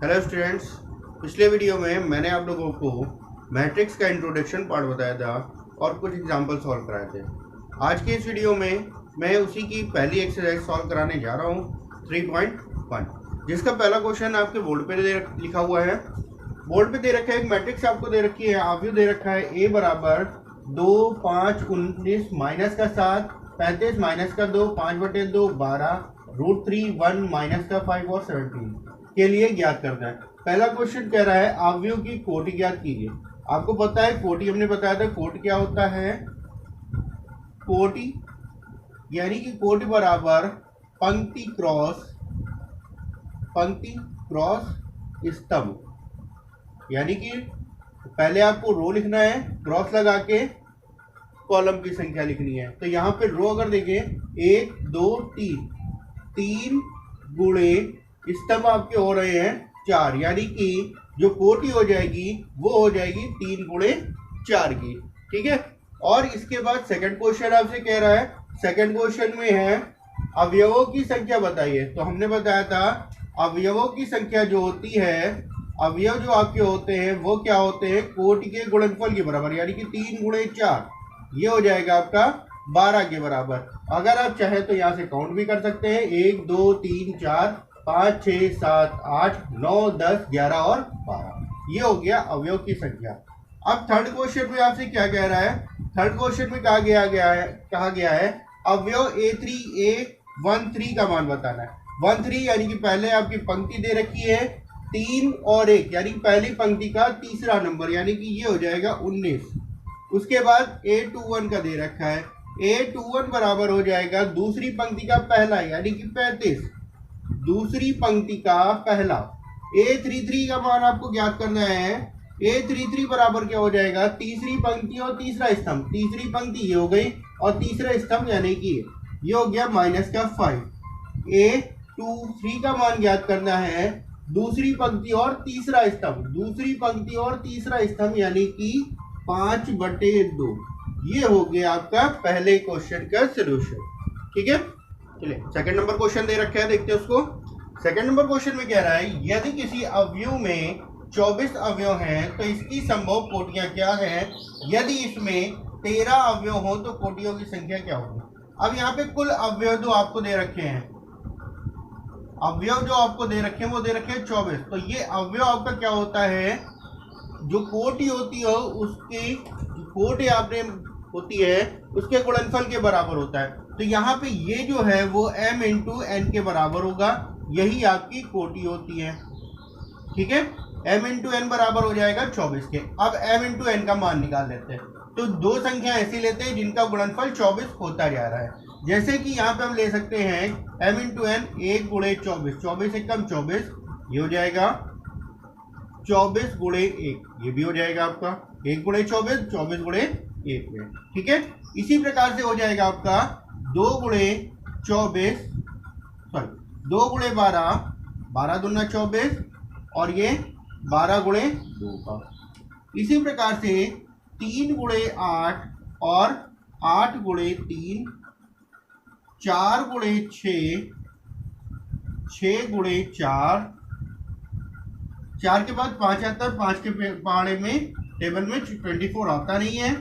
Hello students, पिछले video में मैंने आप लोगों को मैट्रिक्स का इंट्रोडक्शन पार्ट बताया था और कुछ एग्जांपल सॉल्व कराए थे। आज के इस वीडियो में मैं उसी की पहली एक्सरसाइज सॉल्व कराने जा रहा हूँ 3.1, जिसका पहला क्वेश्चन आपके बोर्ड पे लिखा हुआ है। बोर्ड पे दे रखा है एक मैट्रिक्स आपको दे रखी है, आव्यूह दे रखा है ए बराबर 2, 5, 19 माइनस का 7, 35 माइनस का 2, 5/2 12, √3 1 माइनस का 5 और 17 के लिए ज्ञात करना है। पहला क्वेश्चन कह रहा है आव्यूह की कोटि ज्ञात कीजिए। आपको पता है कोटि, हमने बताया था कोटि क्या होता है। कोटि यानी कि कोटि बराबर पंक्ति क्रॉस स्तंभ, यानी कि पहले आपको रो लिखना है, क्रॉस लगा के कॉलम की संख्या लिखनी है। तो यहाँ पे रो अगर देखें 1 2 3 गुणे स्तंभ आपके हो रहे हैं 4, यानी कि जो कोटि हो जाएगी वो हो जाएगी 3 गुणे 4 की। ठीक है। और इसके बाद सेकंड क्वेश्चन आपसे कह रहा है, सेकंड क्वेश्चन में है अवयवों की संख्या बताइए। तो हमने बताया था अवयवों की संख्या जो होती है, अवयव जो आपके होते हैं वो क्या होते हैं, कोटि के गुणनफल के बराबर, यानी कि 3 गुणे 4, ये हो जाएगा आपका 12 के बराबर। अगर आप चाहे तो यहाँ से काउंट भी कर सकते हैं, 1 2 3 4 5 6 7 8 9 10 11 और 12, ये हो गया अवयव की संख्या। अब थर्ड क्वेश्चन में आपसे क्या कह रहा है, थर्ड क्वेश्चन में कहा गया है अवयव A3 A13 का मान बताना है। 13 यानी कि पहले आपकी पंक्ति दे रखी है 3 और 1, यानी कि पहली पंक्ति का तीसरा नंबर, यानी कि ये हो जाएगा 19। उसके बाद A21 का दे रखा है, A21 बराबर हो जाएगा दूसरी पंक्ति का पहला, यानी कि 35, दूसरी पंक्ति का पहला। A33 का मान आपको ज्ञात करना है। A33 बराबर क्या हो जाएगा, तीसरी पंक्ति और तीसरा स्तंभ, तीसरी पंक्ति ये हो गई और तीसरा स्तंभ यानी कि ये हो गया माइनस का 5। A23 का मान ज्ञात करना है, दूसरी पंक्ति और तीसरा स्तंभ, दूसरी पंक्ति और तीसरा स्तंभ यानी कि 5/2। ये हो गया आपका पहले क्वेश्चन का सलूशन। ठीक है। चलिए सेकंड नंबर क्वेश्चन दे रखा है, देखते हैं उसको। सेकंड नंबर क्वेश्चन में कह रहा है यदि किसी अवयव में 24 अवयव हैं तो इसकी संभव कोटियां क्या हैं। यदि इसमें 13 अवयव हो तो कोटियों की संख्या क्या होगी। अब यहाँ पे कुल अवयव जो आपको दे रखे हैं, अवयव जो आपको दे रखे हैं वो दे रखे हैं 24। तो ये अवयव आपका क्या होता है, जो कोटि होती है उसकी कोटि आपने होती है उसके गुणनफल के बराबर होता है। तो यहाँ पे ये जो है वो m इंटू एन के बराबर होगा, यही आपकी कोटि होती है। ठीक है। m इंटू एन बराबर हो जाएगा 24 के। अब m इंटू एन का मान निकाल लेते हैं। तो दो संख्या ऐसी लेते हैं जिनका गुणनफल 24 होता जा रहा है। जैसे कि यहाँ पे हम ले सकते हैं m इंटू एन 1 गुणे 24, 24 एकम 24, ये हो जाएगा 24 गुणे 1, ये भी हो जाएगा आपका 1 गुणे 24, 24 गुणे 1 में। ठीक है। इसी प्रकार से हो जाएगा आपका 2 गुणे 24, सॉरी 2 गुणे 12, 12 दूना 24, और ये 12 गुणे 2 का। इसी प्रकार से 3 गुणे 8 और 8 गुणे 3, 4 गुणे 6, 6 गुणे 4, 4 के बाद 5 आता है, 5 के पहाड़े में टेबल में 24 आता नहीं है,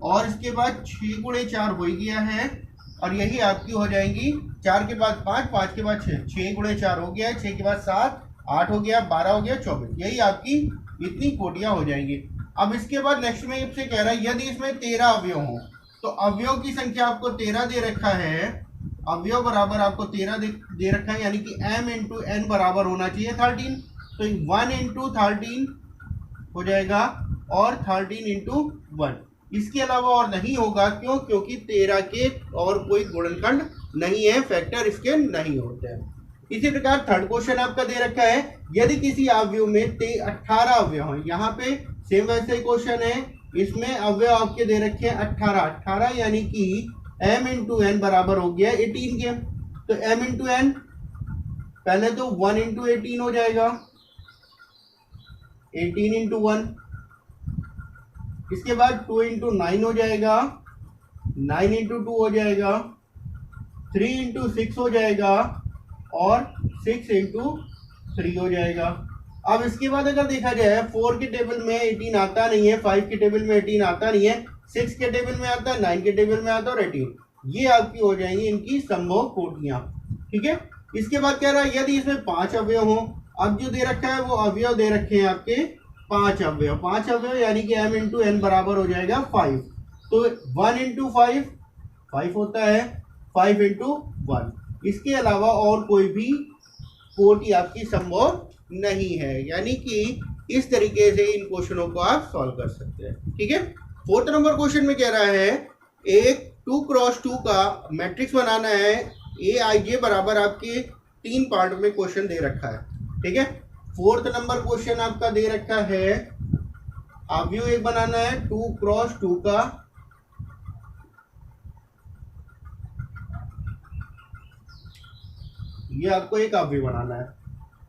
और इसके बाद 6 गुणे 4 हो गया है, और यही आपकी हो जाएंगी 4 के बाद 5, 5 के बाद 6, 6 गुणे 4 हो गया, 6 के बाद 7, 8 हो गया, 12 हो गया, 24, यही आपकी इतनी कोटियां हो जाएंगी। अब इसके बाद नेक्स्ट में इससे कह रहा है यदि इसमें 13 अवयव हो तो अवयव की संख्या आपको 13 दे रखा है, अवयव बराबर आपको 13 दे रखा है, यानी कि m इंटू एन बराबर होना चाहिए 13। तो 1 इंटू 13 हो जाएगा और 13 इंटू 1, इसके अलावा और नहीं होगा। क्यों? क्योंकि 13 के और कोई गुणनखंड नहीं है, फैक्टर इसके नहीं होते हैं। इसी प्रकार थर्ड क्वेश्चन आपका दे रखा है यदि किसी अवयव में 18 अवयव हैं। यहाँ पे सेम वैसे ही क्वेश्चन है, इसमें अवयव आपके दे रखे हैं 18, यानी कि m इंटू एन बराबर हो गया 18 के। तो m इंटू एन पहले तो 1 इंटू 18 हो जाएगा, 18 इंटू 1, इसके बाद 2 इंटू 9 हो जाएगा, 9 इंटू 2 हो जाएगा, 3 इंटू 6 हो जाएगा, और 6 इंटू 3 हो जाएगा। अब इसके बाद अगर देखा जाए 4 के टेबल में 18 आता नहीं है, 5 के टेबल में 18 आता नहीं है, 6 के टेबल में आता है, 9 के टेबल में आता है और 18। ये आपकी हो जाएंगी इनकी संभव कोटियां। ठीक है, इसके बाद कह रहा है यदि इसमें 5 अवयव हो। अब जो दे रखा है वो अवयव दे रखे हैं आपके 5 अवयव। 5 अवयव यानी कि m इंटू n बराबर हो जाएगा 5। तो 1 इंटू 5 5 होता है, 5 इंटू 1। इसके अलावा और कोई भी कोटि आपकी संभव नहीं है। यानी कि इस तरीके से इन क्वेश्चनों को आप सॉल्व कर सकते हैं। ठीक है, 4th नंबर क्वेश्चन में कह रहा है एक 2x2 का मैट्रिक्स बनाना है। ए आई जे बराबर आपके 3 पार्ट में क्वेश्चन दे रखा है। ठीक है, 4th नंबर क्वेश्चन आपका दे रखा है अवयव एक बनाना है 2x2 का। ये आपको एक अवयव बनाना है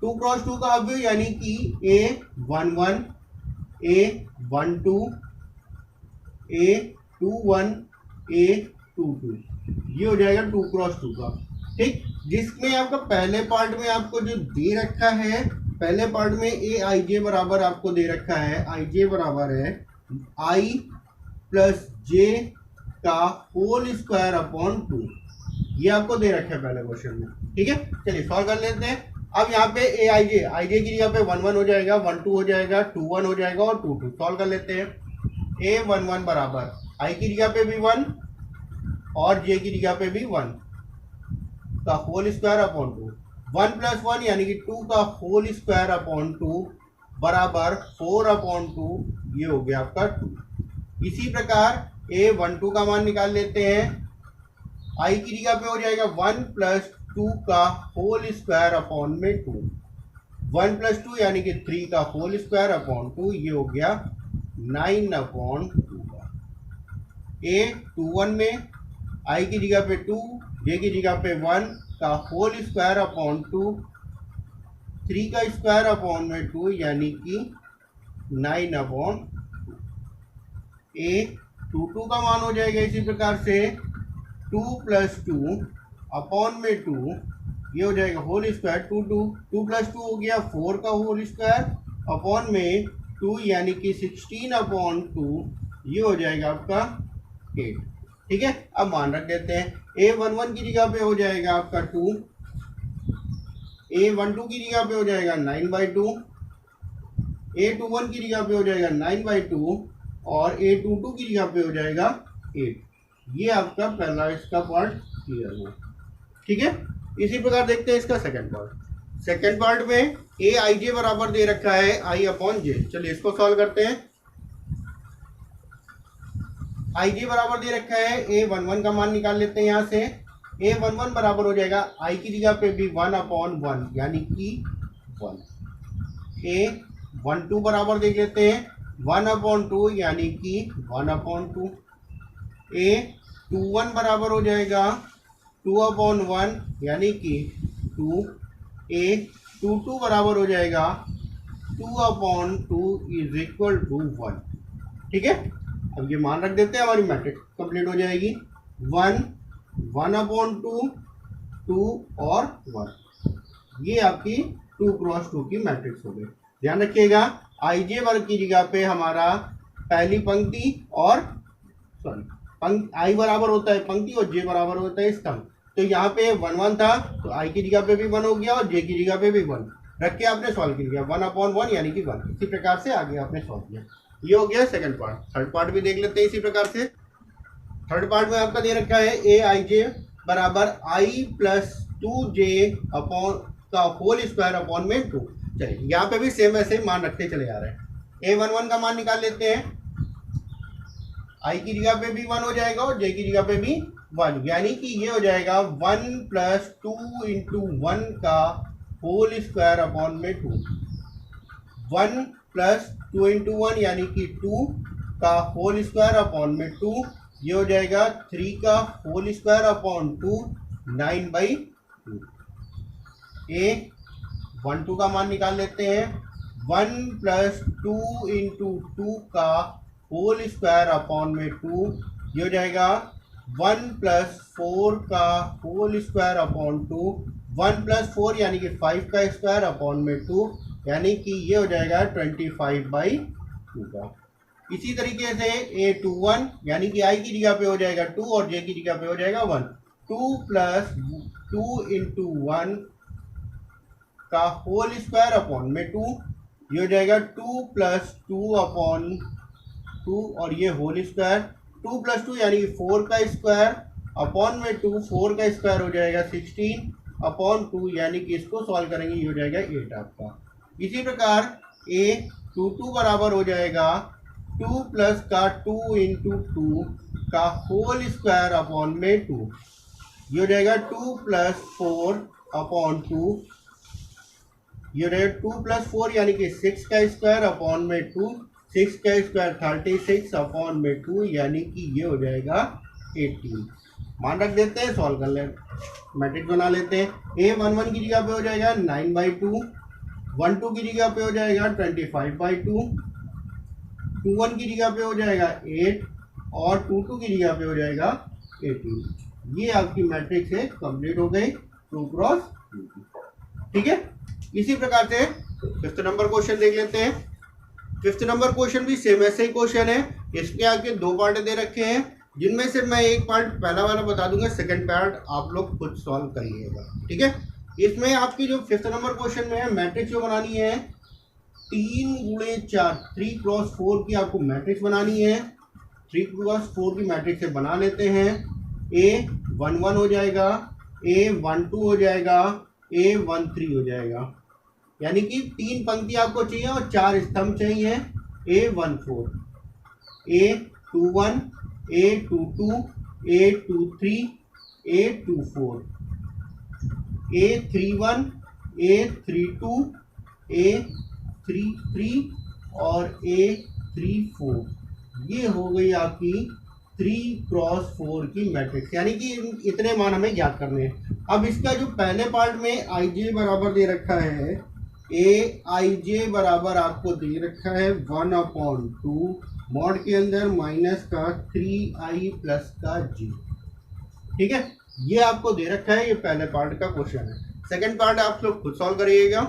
2x2 का अवयव, यानी कि A11 A12 A21 A22, ये हो जाएगा 2x2 का। ठीक, जिसमें आपका पहले पार्ट में आपको जो दे रखा है, पहले पार्ट में ए आई जे बराबर आपको दे रखा है, आई जे बराबर है आई प्लस जे का होल स्क्वायर अपॉन 2। ये आपको दे रखा है पहले क्वेश्चन में। ठीक है, चलिए सॉल्व कर लेते हैं। अब यहाँ पे ए आई जे की जगह पे 1 1 हो जाएगा, 1 2 हो जाएगा, 2 1 हो जाएगा और 2 2। सॉल्व कर लेते हैं। A11 बराबर आई की जगह पे भी 1 और जे की जगह पे भी 1 का होल स्क्वायर अपॉन 2। 1 प्लस 1 यानी कि 2 का होल स्क्वायर अपॉन 2 बराबर 4 अपॉन 2। ये हो गया आपका 2। इसी प्रकार A12 का मान निकाल लेते हैं। आई की जगह पे हो जाएगा 1 प्लस 2 का होल स्क्वायर अपॉन में 2। 1 प्लस 2 यानी कि 3 का होल स्क्वायर अपॉन 2। ये हो गया 9 अपॉन 2 का। A21 में आई की जगह पे 2, जे की जगह पे 1 का होल स्क्वायर अपॉन 2, 3 का स्क्वायर अपॉन में 2 यानी कि 9 अपॉन 2। A22 का मान हो जाएगा इसी प्रकार से 2 प्लस 2 अपॉन में 2। ये हो जाएगा होल स्क्वायर 2 प्लस 2 हो गया 4 का होल स्क्वायर अपॉन में 2 यानी कि 16 अपॉन 2। ये हो जाएगा आपका 8। ठीक है, अब मान रख देते हैं। A11 की जगह पे हो जाएगा आपका 2, A12 की जगह पे हो जाएगा 9/2, A21 की जगह पे हो जाएगा 9/2 और A22 की जगह पे हो जाएगा 8। ये आपका पहला इसका पार्ट क्लियर हुआ। ठीक है, इसी प्रकार देखते हैं इसका सेकंड पार्ट। सेकंड पार्ट में ए आई जे बराबर दे रखा है आई अपॉन जे। चलिए इसको सॉल्व करते हैं। आई जे बराबर दे रखा है A11 का मान निकाल लेते हैं यहाँ से। A11 बराबर हो जाएगा आई की जगह पे भी 1 अपॉन 1 यानी कि 1। A12 बराबर देख लेते हैं 1 अपॉन 2 यानी कि 1 अपॉन 2। A21 बराबर हो जाएगा 2 अपॉन 1 यानी कि 2। A22 बराबर हो जाएगा 2 अपॉन 2 इज इक्वल टू 1। ठीक है, अब ये मान रख देते हैं, हमारी मैट्रिक्स कंप्लीट हो जाएगी। 1 1 अपॉन 2 2 और 1। ये आपकी 2x2 की मैट्रिक्स हो गई। ध्यान रखिएगा आई जे वर्ग की जगह पे हमारा पहली पंक्ति और आई बराबर होता है पंक्ति और जे बराबर होता है स्तंभ। तो यहाँ पे 1 1 था तो आई की जगह पे भी 1 हो गया और जे की जगह पे भी 1 रख के आपने सॉल्व कर दिया। 1 अपॉन 1 यानी कि 1। इसी प्रकार से आगे आपने सॉल्व किया। ये हो गया सेकंड पार्ट। थर्ड पार्ट भी देख लेते हैं इसी प्रकार से। थर्ड पार्ट में आपका दे रखा है ए आई जे बराबर आई प्लस 2 जे अपॉन का होल स्क्वायर अपॉन में 2। चलिए यहाँ पे भी सेम ऐसे मान रखते चले जा रहे हैं। A11 का मान निकाल लेते हैं। आई की जगह पे भी 1 हो जाएगा और जे की जगह पे भी 1 यानी कि ये हो जाएगा 1 प्लस 2 इंटू 1 का होल स्क्वायर अपॉन में 2। 1 प्लस 2 इंटू 1 यानी कि 2 का होल स्क्वायर अपॉन में 2। ये हो जाएगा 3 का होल स्क्वायर अपॉन 2 9/2। A12 का मान निकाल लेते हैं। 1 प्लस 2 इंटू 2 का होल स्क्वायर अपॉन में 2। ये हो जाएगा 1 प्लस 4 का होल स्क्वायर अपॉन 2। 1 प्लस 4 यानी कि 5 का स्क्वायर अपॉन में 2 यानी कि ये हो जाएगा 25/2 का। इसी तरीके से A21 यानी कि I की जगह पे हो जाएगा 2 और J की जगह पे हो जाएगा 1। 2 + 2 × 1 का होल स्क्वायर अपॉन में 2, ये हो जाएगा 2 + 2/2 और ये होल स्क्वायर। 2 + 2 यानी 4 का स्क्वायर अपॉन में 2, 4 का स्क्वायर हो जाएगा 16/2 यानी कि इसको सॉल्व करेंगे ये हो जाएगा 8 आपका। इसी प्रकार A22 बराबर हो जाएगा 2 + का 2 × 2 का होल स्क्वायर अपॉन में 2, ये हो जाएगा 2 + 4/2, ये हो जाएगा 2 + 4 यानी कि 6 का स्क्वायर अपॉन में 2, 6 का स्क्वायर 36/2 यानी कि ये हो जाएगा 18। मान रख देते हैं, सॉल्व कर लें, मैट्रिक्स बना लेते हैं। A11 की जगह पे हो जाएगा 9/2, 12 की जगह पे हो जाएगा 25/2, 21 की जगह पे हो जाएगा 8 और 22 की जगह पे हो जाएगा 18। ये आपकी मैट्रिक्स है, कंप्लीट हो गई 2 × 2। ठीक है। इसी प्रकार से 5th नंबर क्वेश्चन देख लेते हैं। 5th नंबर क्वेश्चन भी सेम ऐसे ही क्वेश्चन है। इसके आगे 2 पार्ट दे रखे हैं, जिनमें से मैं एक पार्ट पहला वाला बता दूंगा, सेकंड पार्ट आप लोग खुद सॉल्व करिएगा। ठीक है। इसमें आपकी जो 5th नंबर क्वेश्चन में है, मैट्रिक्स जो बनानी है 3 × 4 3 × 4 की आपको मैट्रिक्स बनानी है। 3 × 4 की मैट्रिक्स से बना लेते हैं। A11 हो जाएगा, A12 हो जाएगा, A13 हो जाएगा, यानी कि 3 पंक्ति आपको चाहिए और 4 स्तंभ चाहिए। A14, A21, A22, A23, A24, A31, A32, A33 और A34। ये हो गई आपकी 3 × 4 की मैट्रिक्स, यानी कि इतने मान हमें ज्ञात करने हैं। अब इसका जो पहले पार्ट में IJ बराबर दे रखा है, AIJ बराबर आपको दे रखा है 1/2 मॉड के अंदर माइनस का 3I + का G। ठीक है, ये आपको दे रखा है, ये पहले पार्ट का क्वेश्चन है। सेकंड पार्ट आप लोग खुद सॉल्व करिएगा।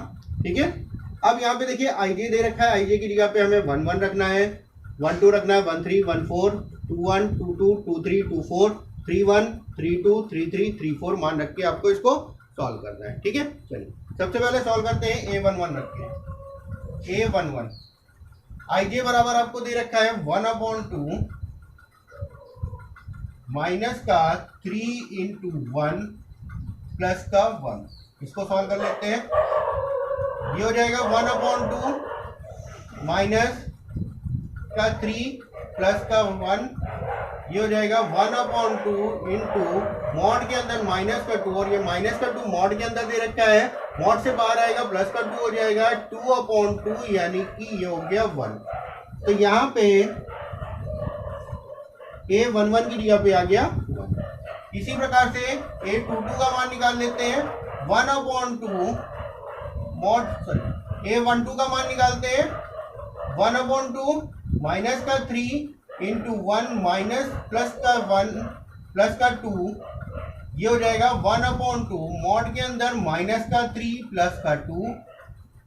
ठीक है। अब यहाँ पे देखिए IJ दे रखा है, IJ की जगह पे हमें 1 1 रखना है, 1 2 रखना है, 1 3 1 4, 2 1 2 2 2 3 2 4, 3 1 3 2 3 3 3 4 मान रख के आपको इसको सॉल्व करना है। ठीक है। चलिए सबसे पहले सॉल्व करते हैं। A11 रखते हैं। A11 IJ बराबर आपको दे रखा है 1/2 माइनस का 3 × 1 प्लस का 1। इसको सॉल्व कर लेते हैं। ये हो जाएगा 1/2 माइनस का 3 प्लस का 1, ये हो जाएगा 1/2 इंटू मॉड के अंदर माइनस का 2 और ये माइनस का 2 मॉड के अंदर दे रखा है, मॉड से बाहर आएगा प्लस का 2 हो जाएगा 2/2 यानी कि ये हो गया 1। तो यहाँ पे A11 की जगह पे आ गया 1। इसी प्रकार से A22 का मान निकाल लेते हैं। 1/2 मॉड A12 का मान निकालते हैं 1/2 माइनस का 3 इंटू 1 माइनस प्लस का 1 प्लस का 2, ये हो जाएगा 1/2 मॉड के अंदर माइनस का 3 प्लस का 2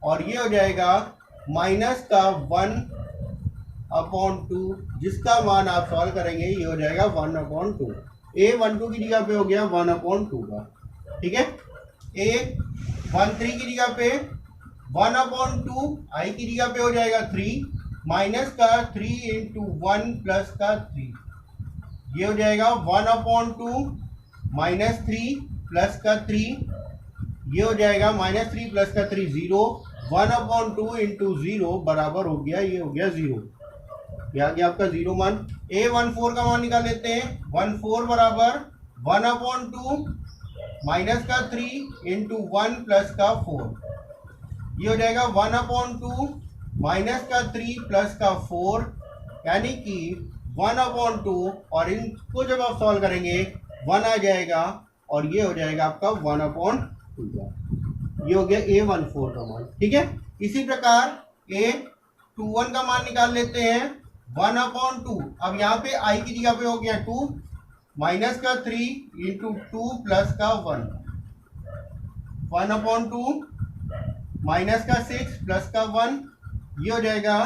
और ये हो जाएगा माइनस का 1/2, जिसका मान आप सॉल्व करेंगे ये हो जाएगा 1/2। A12 की जगह पे हो गया 1/2 का। ठीक है। A13 की जगह पे 1/2 I की जगह पे हो जाएगा 3 माइनस का 3 इंटू 1 प्लस का 3, ये हो जाएगा 1/2 माइनस 3 प्लस का 3, ये हो जाएगा माइनस 3 प्लस का 3 0, 1/2 इंटू 0 बराबर हो गया, ये हो गया 0। ये आ गया आपका 0 मान। A14 का मान निकाल लेते हैं। 14 बराबर 1/2 माइनस का 3 इंटू 1 प्लस का 4, ये हो जाएगा 1/2 माइनस का 3 प्लस का 4 यानी कि 1/2 और इनको जब आप सॉल्व करेंगे 1 आ जाएगा और ये हो जाएगा आपका 1/2 का। ये हो गया A14 का मान। ठीक है। इसी प्रकार A21 का मान निकाल लेते हैं 1/2। अब यहाँ पे I की जगह पे हो गया 2 माइनस का 3 इंटू 2 प्लस का 1, 1/2 माइनस का 6 प्लस का 1, ये हो जाएगा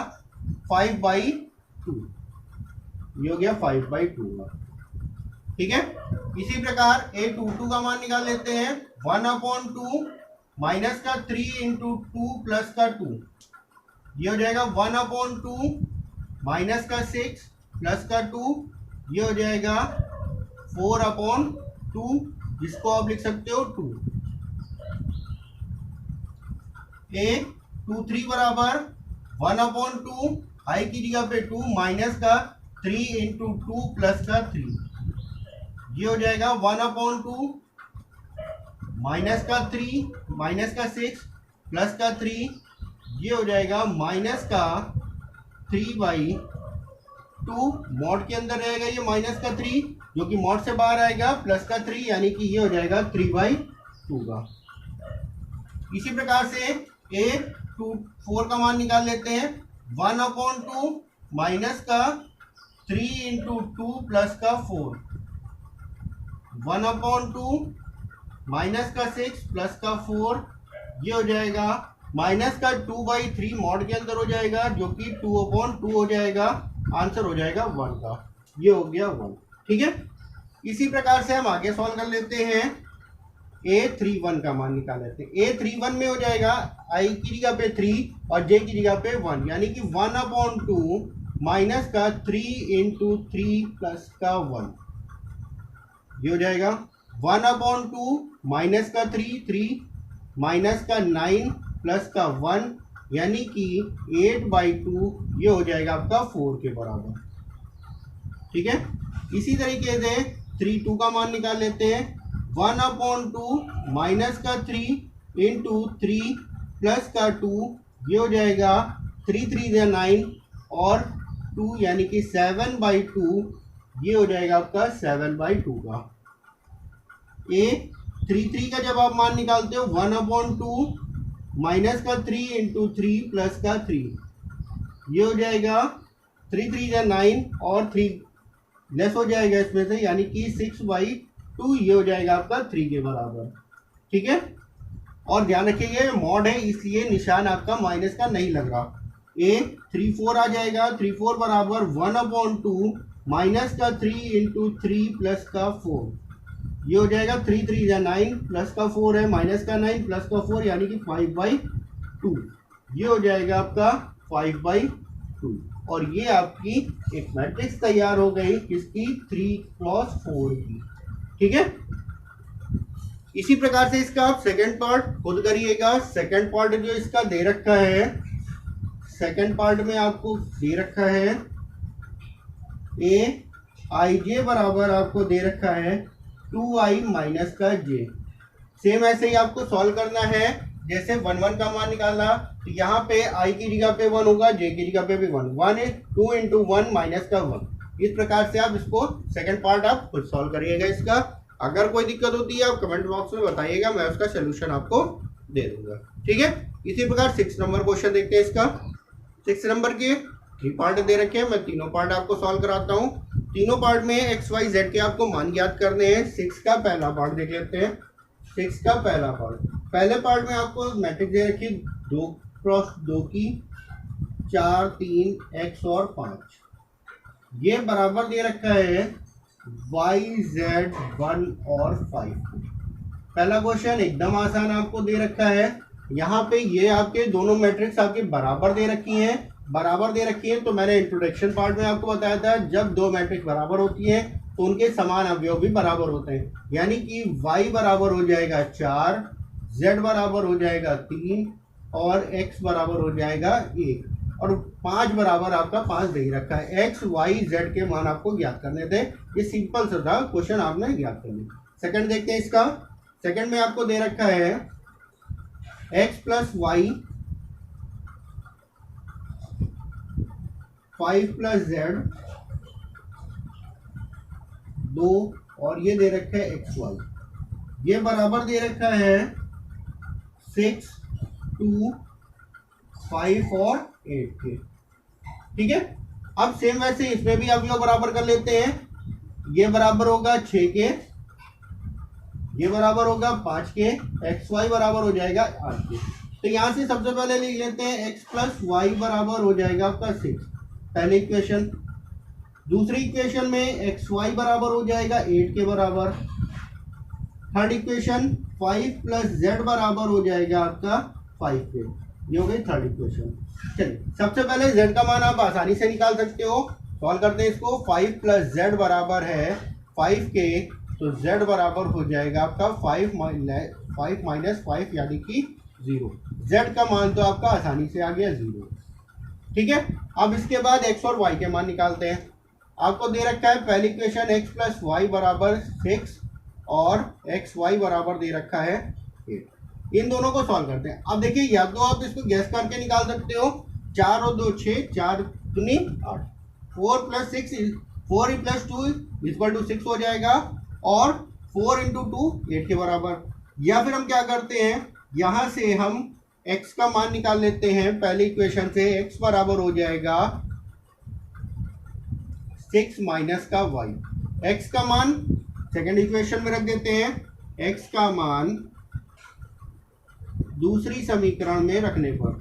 5/2, ये हो गया 5/2। ठीक है, इसी प्रकार a22 का मान निकाल लेते हैं। 1/2 माइनस का 3 इंटू 2 प्लस का 2, ये हो जाएगा 1/2 माइनस का 6 प्लस का 2, ये हो जाएगा 4/2, जिसको आप लिख सकते हो 2। a23 बराबर 1/2 आई की जगह पे 2 माइनस का 3 इंटू 2 प्लस का 3, ये हो जाएगा 1/2 माइनस का 3 माइनस का 6 प्लस का 3, ये हो जाएगा माइनस का 3/2। मॉड के अंदर रहेगा ये माइनस का 3, जो कि मॉड से बाहर आएगा प्लस का 3, यानी कि ये हो जाएगा 3/2 का। इसी प्रकार से a24 का मान निकाल लेते हैं। 1/2 माइनस का 3 इंटू 2 प्लस का 4, 1/2 माइनस का 6 प्लस का 4, ये हो जाएगा माइनस का 2/3 मॉड के अंदर हो जाएगा, जो कि 2/2 हो जाएगा। आंसर हो जाएगा 1 का, ये हो गया 1। ठीक है, इसी प्रकार से हम आगे सॉल्व कर लेते हैं। a31 का मान निकाल लेते हैं। a31 में हो जाएगा i की जगह पे 3 और j की जगह पे 1, यानी कि 1/2 माइनस का 3 इंटू 3 प्लस का 1, ये हो जाएगा 1/2 माइनस का 3 माइनस का 9 प्लस का 1, यानी कि 8/2, ये हो जाएगा आपका 4 के बराबर। ठीक है, इसी तरीके से 32 का मान निकाल लेते हैं। 1/2 माइनस का 3 इंटू 3 प्लस का 2, ये हो जाएगा 3 या 9 और 2, यानी कि 7/2, ये हो जाएगा आपका 7/2 का। a33 का जब आप मान निकालते हो 1/2 माइनस का 3 इंटू 3 प्लस का 3, ये हो जाएगा 3 या 9 और 3 लेस हो जाएगा इसमें से, यानी कि 6/2, ये हो जाएगा आपका 3 के बराबर। ठीक है, और ध्यान रखिए मॉड है इसलिए निशान आपका माइनस का नहीं लग रहा। a34 आ जाएगा। 34 बराबर 1/2 माइनस का 3 इंटू 3 प्लस का 4, ये हो जाएगा 3 या 9 प्लस का 4 है, माइनस का 9 प्लस का 4, यानी कि 5/2, ये हो जाएगा आपका 5/2। और ये आपकी एक मैट्रिक्स तैयार हो गई किसकी, 3x4 की। ठीक है, इसी प्रकार से इसका आप सेकंड पार्ट खुद करिएगा। सेकंड पार्ट जो इसका दे रखा है, सेकंड पार्ट में आपको दे रखा है aij बराबर आपको दे रखा है 2i माइनस का j। सेम ऐसे ही आपको सॉल्व करना है जैसे 1 का मान निकाला, तो यहाँ पे i की जगह पे 1 होगा, j की जगह पे भी 1, 1 है 2 इंटू 1 माइनस का 1। इस प्रकार से आप इसको सेकंड पार्ट आप खुद सॉल्व करिएगा इसका। अगर कोई दिक्कत होती है आप कमेंट बॉक्स में बताइएगा, मैं उसका सोल्यूशन आपको दे दूंगा। ठीक है, इसी प्रकार 6 नंबर क्वेश्चन देखते हैं इसका। 6 नंबर के 3 पार्ट दे रखे हैं, मैं तीनों पार्ट आपको सॉल्व कराता हूँ। तीनों पार्ट में एक्स वाई जेड के आपको मान ज्ञात करने हैं। 6 का पहला पार्ट देख लेते हैं। 6 का पहला पार्ट, पहले पार्ट में आपको मैट्रिक्स दे रखी 2x2 की 4 3 x और 5, ये बराबर दे रखा है y z 1 और 5। पहला क्वेश्चन एकदम आसान आपको दे रखा है। यहाँ पे ये आपके दोनों मैट्रिक्स आपके बराबर दे रखी हैं, बराबर दे रखी है। तो मैंने इंट्रोडक्शन पार्ट में आपको बताया था जब दो मैट्रिक्स बराबर होती है तो उनके समान अवयव भी बराबर होते हैं, यानी कि y बराबर हो जाएगा 4, z बराबर हो जाएगा 3 और x बराबर हो जाएगा 1 और 5 बराबर आपका 5 दे रखा है। x y z के मान आपको ज्ञात करने थे। ये सिंपल सा था क्वेश्चन, आपने ज्ञात कर लिया। सेकंड देखते हैं इसका। सेकंड में आपको दे रखा है x plus Y 5 plus Z 2 और ये दे रखा है एक्स वाई, ये बराबर दे रखा है 6 2 5 और 8 के। ठीक है, अब सेम वैसे इसमें भी अवयव बराबर कर लेते हैं। ये बराबर होगा 6 के, ये बराबर होगा 5 के, एक्स वाई बराबर हो जाएगा 8 के। तो यहाँ से सबसे पहले लिख लेते हैं एक्स प्लस वाई बराबर हो जाएगा आपका 6, पहले इक्वेशन। दूसरी इक्वेशन में एक्स वाई बराबर हो जाएगा 8 के बराबर। थर्ड इक्वेशन 5 प्लस जेड बराबर हो जाएगा आपका 5 के। ये हो गई थर्ड इक्वेशन। चलिए सबसे पहले जेड का मान आप आसानी से निकाल सकते हो, सॉल्व करते हैं इसको। 5 प्लस जेड बराबर है 5 के, तो जेड बराबर हो जाएगा आपका 5 माइनस 5 यानी कि 0। जेड का मान तो आपका आसानी से आ गया 0। ठीक है, अब इसके बाद एक्स और वाई के मान निकालते हैं। आपको दे रखा है पहली इक्वेशन एक्स प्लस वाई बराबर 6 और एक्स वाई बराबर दे रखा है 8। इन दोनों को सॉल्व करते हैं। अब देखिए, या तो आप इसको गैस करके निकाल सकते हो, 4 और 2 6, 4 दूनी 8, 4 प्लस 6 4 प्लस 2 इक्वल टू 6 हो जाएगा, और 4 इंटू 2 8 के बराबर। या फिर हम क्या करते हैं, यहाँ से हम x का मान निकाल लेते हैं। पहली इक्वेशन से x बराबर हो जाएगा 6 माइनस का y। x का मान सेकेंड इक्वेशन में रख देते हैं। x का मान दूसरी समीकरण में रखने पर,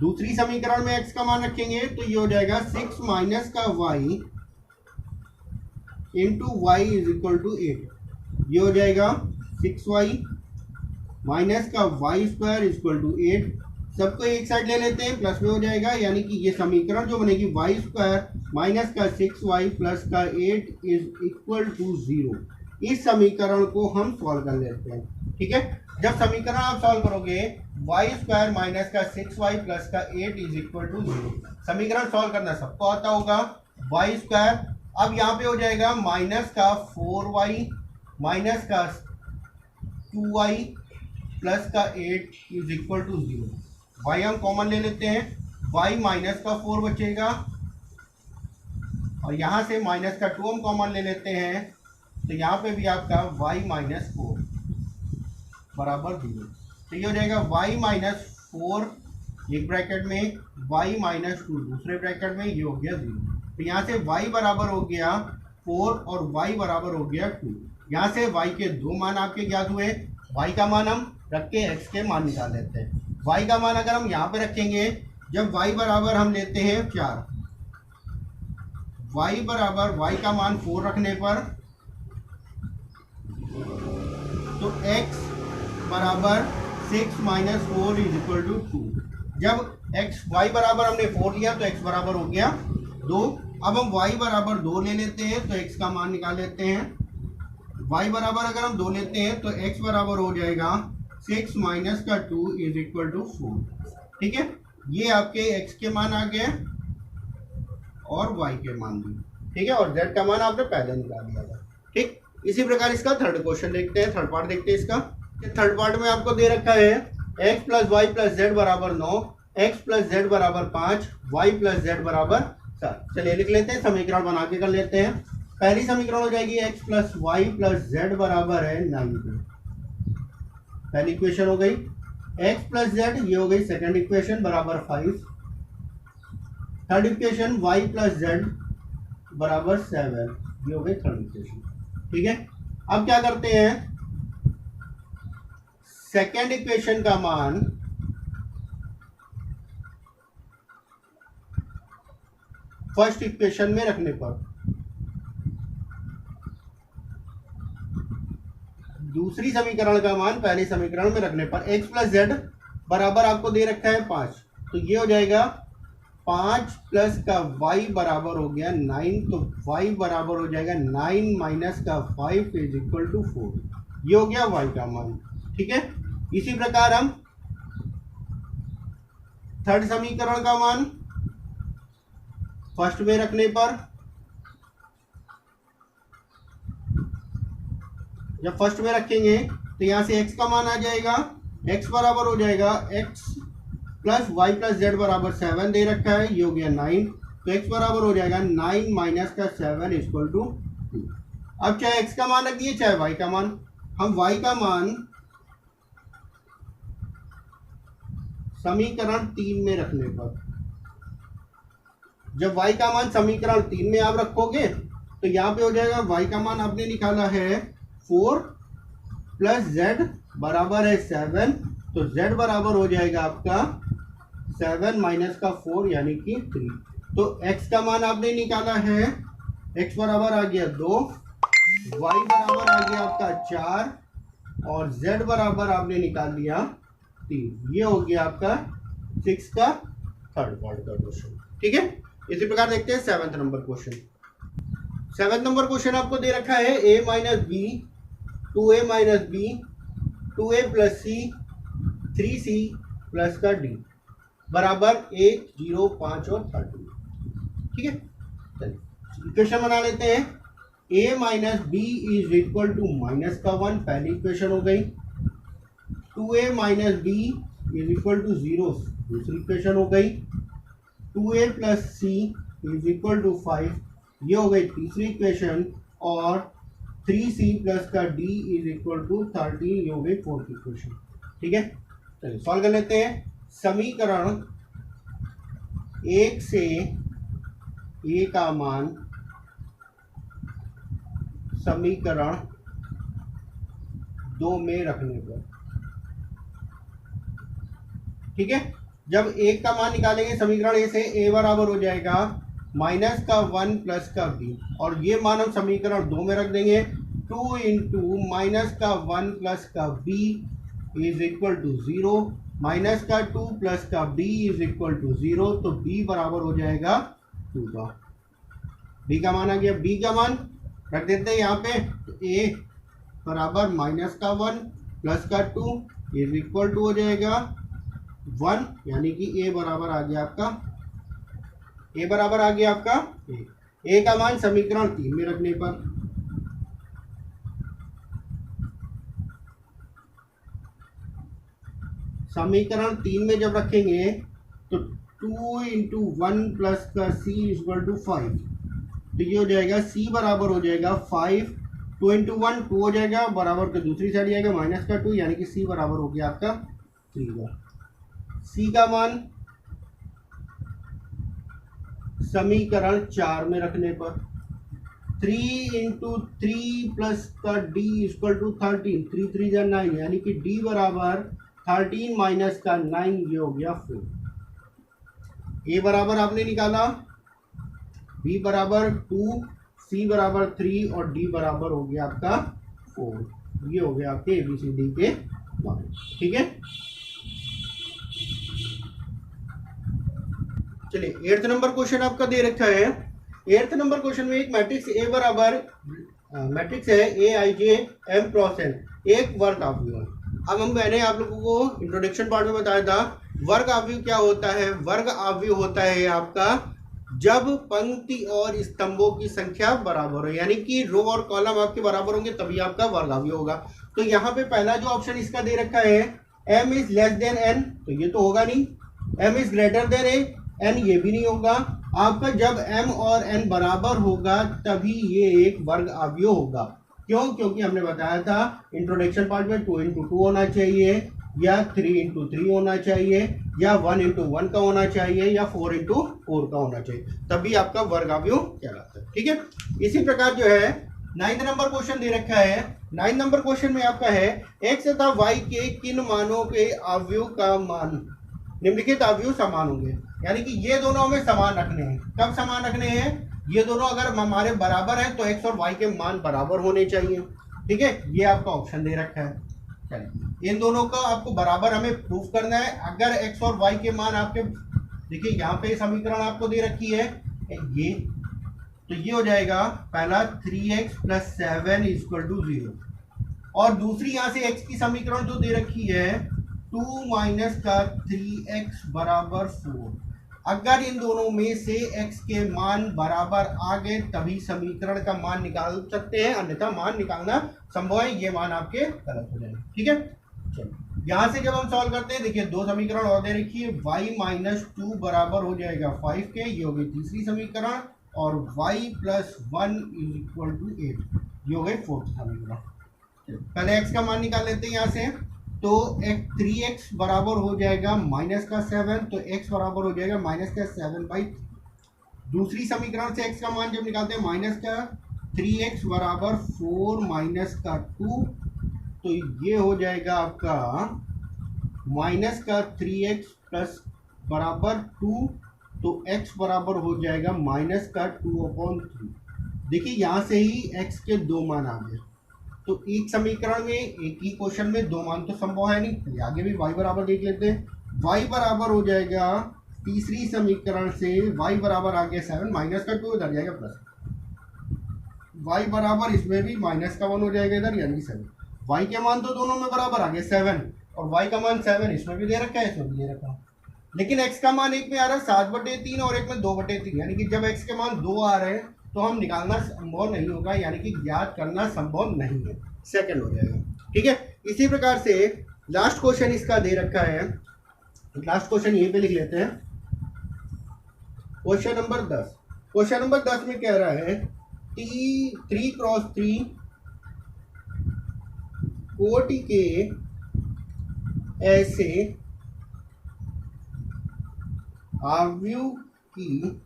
दूसरी समीकरण में x का मान रखेंगे तो ये हो जाएगा 6 माइनस का y into y is equal to 8। ये हो जाएगा 6y माइनस का y squared is equal to 8। सबको एक साइड ले लेते हैं, प्लस में हो जाएगा, यानी कि ये समीकरण जो बनेगी वाई स्क्वायर माइनस का 6y प्लस का 8 इज इक्वल टू 0। इस समीकरण को हम सॉल्व कर लेते हैं। ठीक है, जब समीकरण आप सॉल्व करोगे वाई स्क्वायर माइनस का 6y प्लस का 8 इज इक्वल टू 0। समीकरण सॉल्व करना सबको आता होगा। वाई स्क्वायर अब यहाँ पे हो जाएगा माइनस का 4y माइनस का 2y प्लस का 8 इज इक्वल टू 0। y हम कॉमन ले लेते हैं, y माइनस का 4 बचेगा, और यहाँ से माइनस का 2 हम कॉमन ले लेते हैं, तो यहाँ पे भी आपका y माइनस 4 बराबर 0। तो ये हो जाएगा y माइनस 4 एक ब्रैकेट में, y माइनस 2 दूसरे ब्रैकेट में, ये हो गया 0। तो यहाँ से y बराबर हो गया 4 और y बराबर हो गया 2। यहाँ से y के दो मान आपके ज्ञात हुए। y का मान हम रख के x के मान निकाल लेते हैं। y का मान अगर हम यहाँ पे रखेंगे, जब y बराबर हम लेते हैं 4, y बराबर y का मान 4 रखने पर, तो x बराबर 6 माइनस 4 इज इक्वल टू 2। जब y बराबर हमने 4 लिया तो x बराबर हो गया 2। अब हम y बराबर 2 ले लेते हैं तो x का मान निकाल लेते हैं। y बराबर अगर हम 2 लेते हैं तो x बराबर हो जाएगा 6 माइनस का 2 इज इक्वल टू 4। ठीक है, ये आपके x के मान आ गए और y के मान भी। ठीक है, और z का मान आपने पहले निकाल दिया था। ठीक, इसी प्रकार इसका थर्ड क्वेश्चन देखते हैं, थर्ड पार्ट देखते हैं इसका। थर्ड पार्ट में आपको दे रखा है x plus y plus z बराबर 9, x प्लस जेड बराबर 5, y प्लस जेड बराबर 7। चलिए लिख लेते हैं, समीकरण बना के कर लेते हैं। पहली समीकरण हो जाएगी x plus y plus z बराबर है 9। पहली इक्वेशन हो गई। x प्लस जेड, ये हो गई सेकंड इक्वेशन बराबर 5। Third equation y plus z बराबर 7, ये हो गई थर्ड इक्वेशन। ठीक है, अब क्या करते हैं, सेकेंड इक्वेशन का मान फर्स्ट इक्वेशन में रखने पर, दूसरी समीकरण का मान पहले समीकरण में रखने पर, x प्लस जेड बराबर आपको दे रखा है 5, तो ये हो जाएगा 5 प्लस का y बराबर हो गया 9, तो y बराबर हो जाएगा 9 माइनस का 5 इज इक्वल टू 4। ये हो गया y का मान। ठीक है, इसी प्रकार हम थर्ड समीकरण का मान फर्स्ट में रखने पर, जब फर्स्ट में रखेंगे तो यहां से x का मान आ जाएगा, x बराबर हो जाएगा x plus y plus z बराबर 7 दे रखा है, ये हो गया 9, तो x बराबर हो जाएगा 9 माइनस का 7 इक्वल टू 2। अब चाहे x का मान रख दिए चाहे y का मान, हम y का मान समीकरण 3 में रखने पर, जब y का मान समीकरण 3 में आप रखोगे तो यहाँ पे हो जाएगा y का मान आपने निकाला है 4 प्लस z बराबर है 7, तो z बराबर हो जाएगा आपका 7 माइनस का 4 यानी कि 3। तो x का मान आपने निकाला है, x बराबर आ गया 2, y बराबर आ गया आपका 4 और z बराबर आपने निकाल लिया 3। ये हो गया आपका 6 का थर्ड पार्ट का क्वेश्चन। ठीक है, इसी प्रकार देखते हैं 7th number question. 7th number question आपको दे रखा है a minus b, 2a minus b, 2a plus c, 3c plus का d बराबर 1, 0, 5 और 13। ठीक है, चलिए इक्वेशन बना लेते हैं। a minus b is equal to minus का 1, पहली इक्वेशन हो गई। 2a minus b is equal to 0, दूसरी इक्वेशन हो गई। 2a plus c is equal to 5, ये हो गई तीसरी इक्वेशन। और 3c प्लस का d इज इक्वल टू 13, ये हो गई फोर्थ इक्वेशन। ठीक है, चलिए सॉल्व कर लेते हैं। समीकरण 1 से a का मान समीकरण 2 में रखने पर, ठीक है, जब 1 का मान निकालेंगे समीकरण ए से, a बराबर हो जाएगा माइनस का 1 प्लस का b, और ये मान हम समीकरण 2 में रख देंगे। 2 इंटू माइनस का 1 प्लस का b is equal to 0, minus का 2 प्लस का b इज इक्वल टू 0, तो b बराबर हो जाएगा 2 का। b का मान आ गया, b का मान रख देते हैं यहाँ पे। तो a बराबर माइनस का 1 प्लस का 2 इज इक्वल टू हो जाएगा 1, यानी कि a बराबर आ गया आपका, a बराबर आ गया आपका a का मान समीकरण 3 में रखने पर। समीकरण 3 में जब रखेंगे तो 2 इंटू 1 प्लस का c इक्वल टू 5, तो ये हो जाएगा c बराबर हो जाएगा 5, 2 इंटू 1 2 हो जाएगा, बराबर का दूसरी साइड जाएगा माइनस का 2, यानी कि c बराबर हो गया आपका 3 का। c का मान समीकरण 4 में रखने पर 3 इंटू 3 प्लस का d इक्वल टू 13, 3 3 जा 9, यानी कि d बराबर 13 माइनस का 9, ये हो गया 4। a बराबर आपने निकाला, b बराबर 2, c बराबर 3 और d बराबर हो गया आपका 4। ये हो गया आपके ABCD के मान। ठीक है, चलिए 8th नंबर क्वेश्चन आपका दे रखा है। 8th नंबर क्वेश्चन में एक मैट्रिक्स A बराबर मैट्रिक्स है AIJ M क्रॉस N, एक वर्ग अवयव है। अब मैंने आप लोगों को इंट्रोडक्शन पार्ट में बताया था वर्ग अवयव क्या होता है। वर्ग अवयव होता है आपका जब पंक्ति और स्तंभों की संख्या बराबर हो, यानी कि रो और कॉलम आपके बराबर होंगे तभी आपका वर्ग अवयव होगा। तो यहाँ पे पहला जो ऑप्शन इसका दे रखा है m is less than n, तो ये तो होगा नहीं। m is greater than a, n ये भी नहीं होगा। आपका जब m और n बराबर होगा तभी ये एक वर्ग अवयव होगा। क्यों? क्योंकि हमने बताया था इंट्रोडक्शन पार्ट में 2 इंटू 2 होना चाहिए, या 3 इंटू 3 होना चाहिए, या 1 इंटू 1 का होना चाहिए, या 4 इंटू 4 का होना चाहिए, तभी आपका वर्ग अवयव कहलाता है। ठीक है, इसी प्रकार जो है 9th नंबर क्वेश्चन दे रखा है। 9th नंबर क्वेश्चन में आपका है x तथा y के किन मानों के अवयव का मान निम्नलिखित अवयव समान होंगे, यानी कि ये दोनों हमें समान रखने हैं। कब समान रखने हैं? ये दोनों अगर हमारे बराबर है तो x और y के मान बराबर होने चाहिए। ठीक है, ये आपका ऑप्शन दे रखा है। चलिए इन दोनों का आपको बराबर हमें प्रूफ करना है। अगर x और y के मान आपके, देखिए यहाँ पे समीकरण आपको दे रखी है ये, तो ये हो जाएगा पहला 3x प्लस 7 इक्वल टू 0, और दूसरी यहाँ से x की समीकरण जो दे रखी है 2 माइनस का 3x बराबर 4। अगर इन दोनों में से x के मान बराबर आ गए तभी समीकरण का मान निकाल सकते हैं, अन्यथा मान निकालना संभव है। ये मान आपके गलत हो जाएंगे। ठीक है, चलिए यहाँ से जब हम सॉल्व करते हैं, देखिए दो समीकरण और दे रखी है, y माइनस 2 बराबर हो जाएगा 5 के, ये हो गई तीसरी समीकरण, और y plus 1 is equal to 8, ये हो गई फोर्थ समीकरण। पहले x का मान निकाल लेते हैं यहाँ से, तो 3x बराबर हो जाएगा माइनस का 7, तो x बराबर हो जाएगा माइनस का 7/3। दूसरी समीकरण से x का मान जब निकालते हैं माइनस का 3x बराबर 4 माइनस का 2, तो ये हो जाएगा आपका माइनस का 3x प्लस बराबर 2, तो x बराबर हो जाएगा माइनस का 2/3। देखिए यहाँ से ही x के दो मान आ गए, तो एक समीकरण में एक ही क्वेश्चन में दो मान तो संभव है नहीं। तो आगे भी y बराबर देख लेते हैं। y बराबर हो जाएगा तीसरी समीकरण से y बराबर आ गया 7, माइनस का 2 इधर जाएगा प्लस, y बराबर इसमें भी माइनस का 1 हो जाएगा इधर, यानी 7। y के मान तो दोनों में बराबर आ गए 7, और y का मान 7 इसमें भी दे रखा है, इसमें भी दे रखा है। लेकिन x का मान एक में आ रहा है 7/3 और एक में 2/3, यानी कि जब x के मान 2 आ रहे हैं तो हम निकालना संभव नहीं होगा, यानी कि ज्ञात करना संभव नहीं है, सेकंड हो जाएगा। ठीक है, इसी प्रकार से लास्ट क्वेश्चन इसका दे रखा है, लास्ट क्वेश्चन यहीं पे लिख लेते हैं। क्वेश्चन नंबर 10, क्वेश्चन नंबर 10 में कह रहा है 3x3 कोटि के ऐसे अवयव की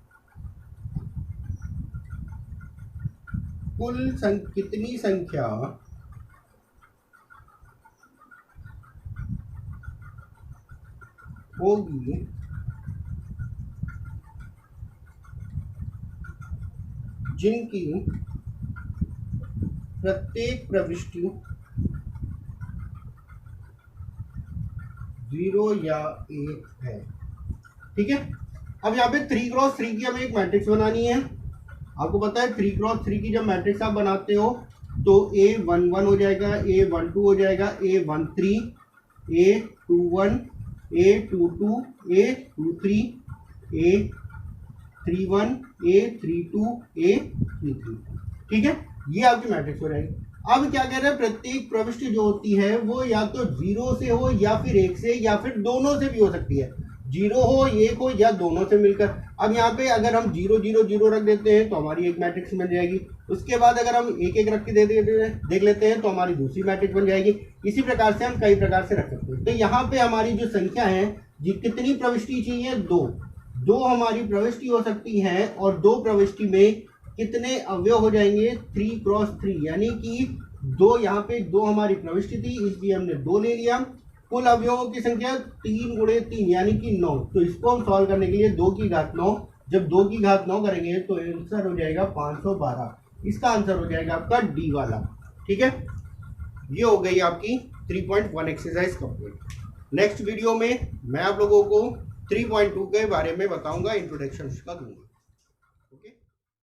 कुल कितनी संख्या होगी जिनकी प्रत्येक प्रविष्टि 0 या 1 है। ठीक है, अब यहाँ पे 3x3 की हमें एक मैट्रिक्स बनानी है। आपको पता है 3x3 की जब मैट्रिक्स आप बनाते हो तो A11 हो जाएगा, A12 हो जाएगा, A13, A21, A22, A23, A31, A32, A33। ठीक है, ये आपकी मैट्रिक्स हो जाएगी। अब क्या कह रहे हैं, प्रत्येक प्रविष्टि जो होती है वो या तो 0 से हो या फिर 1 से या फिर दोनों से भी हो सकती है, 0 हो 1 हो या दोनों से मिलकर। अब यहाँ पे अगर हम 0 0 0 रख देते हैं तो हमारी एक मैट्रिक्स बन जाएगी। उसके बाद अगर हम 1 1 रख के देख लेते हैं तो हमारी दूसरी मैट्रिक्स बन जाएगी। इसी प्रकार से हम कई प्रकार से रख सकते हैं। तो यहाँ पे हमारी जो संख्या है जी, कितनी प्रविष्टि चाहिए, 2 हमारी प्रविष्टि हो सकती है, और 2 प्रविष्टि में कितने अवयव हो जाएंगे, 3x3, यानी कि 2, यहाँ पे 2 हमारी प्रविष्टि थी इसलिए हमने 2 ले लिया। कुल अवयवों की संख्या 3 × 3 यानी कि 9। तो इसको हम सॉल्व करने के लिए 2 की घात 9, जब 2 की घात 9 करेंगे तो आंसर हो जाएगा 512। इसका आंसर हो जाएगा आपका डी वाला। ठीक है, ये हो गई आपकी 3.1 एक्सरसाइज कंप्लीट। नेक्स्ट वीडियो में मैं आप लोगों को 3.2 के बारे में बताऊंगा, इंट्रोडक्शन का दूंगा।